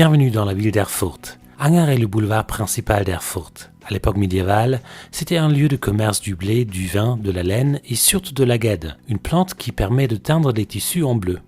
Bienvenue dans la ville d'Erfurt. Anger est le boulevard principal d'Erfurt. À l'époque médiévale, c'était un lieu de commerce du blé, du vin, de la laine et surtout de la gède, une plante qui permet de teindre les tissus en bleu.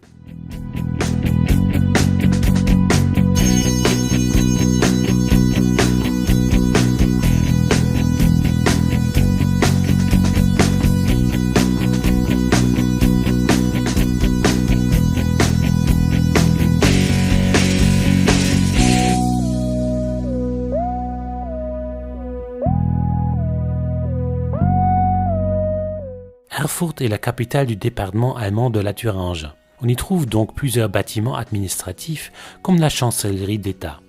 Erfurt est la capitale du département allemand de la Thuringe. On y trouve donc plusieurs bâtiments administratifs comme la chancellerie d'État.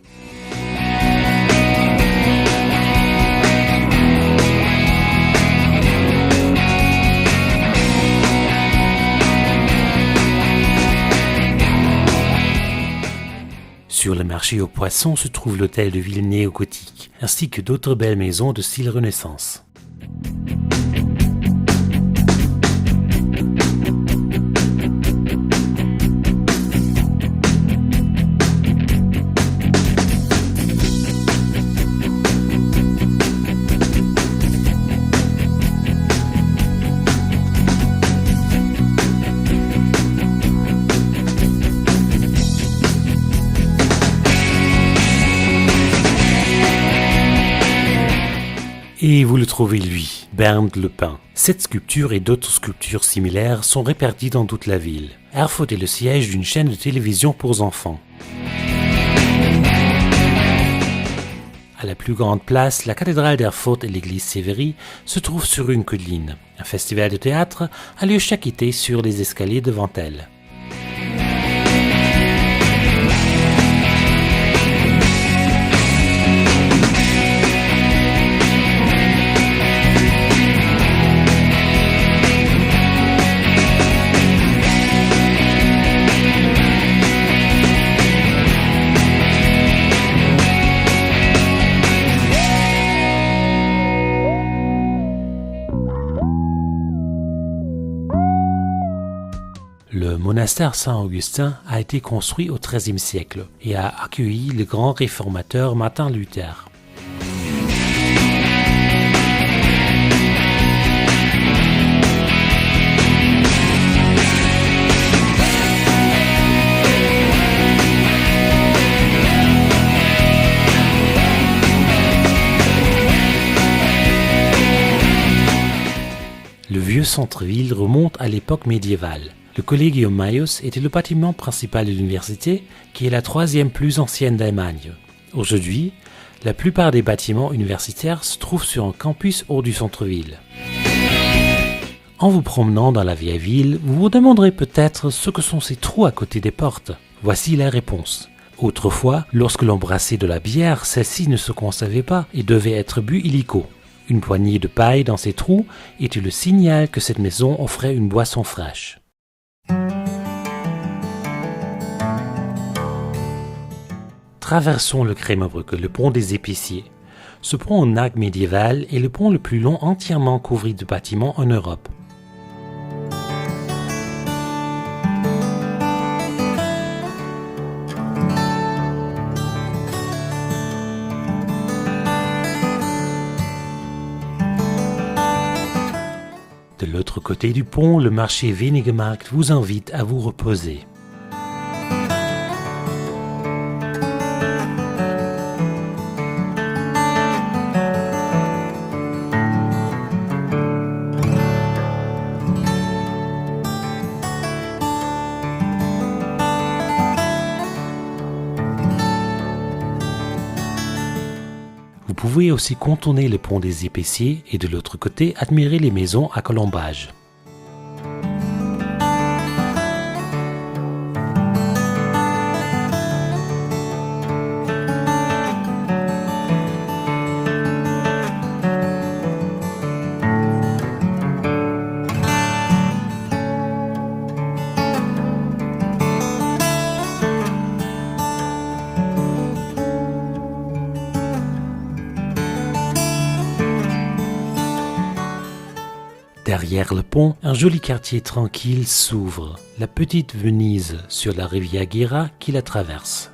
Sur le marché aux poissons se trouve l'hôtel de ville néo-gothique, ainsi que d'autres belles maisons de style Renaissance. Et vous le trouvez lui, Bernd le Pin. Cette sculpture et d'autres sculptures similaires sont réparties dans toute la ville. Erfurt est le siège d'une chaîne de télévision pour enfants. À la plus grande place, la cathédrale d'Erfurt et l'église Sévéry se trouvent sur une colline. Un festival de théâtre a lieu chaque été sur les escaliers devant elle. Le monastère Saint-Augustin a été construit au XIIIe siècle et a accueilli le grand réformateur Martin Luther. Le vieux centre-ville remonte à l'époque médiévale. Le Collegium Maius était le bâtiment principal de l'université, qui est la troisième plus ancienne d'Allemagne. Aujourd'hui, la plupart des bâtiments universitaires se trouvent sur un campus hors du centre-ville. En vous promenant dans la vieille ville, vous vous demanderez peut-être ce que sont ces trous à côté des portes. Voici la réponse. Autrefois, lorsque l'on brassait de la bière, celle-ci ne se conservait pas et devait être bue illico. Une poignée de paille dans ces trous était le signal que cette maison offrait une boisson fraîche. Traversons le Krämerbrücke, le pont des épiciers. Ce pont en arc médiéval est le pont le plus long entièrement couvert de bâtiments en Europe. De l'autre côté du pont, le marché Wenigemarkt vous invite à vous reposer. Vous pouvez aussi contourner le pont des épiciers et de l'autre côté admirer les maisons à colombage. Derrière le pont, un joli quartier tranquille s'ouvre, la petite Venise sur la rivière Gera qui la traverse.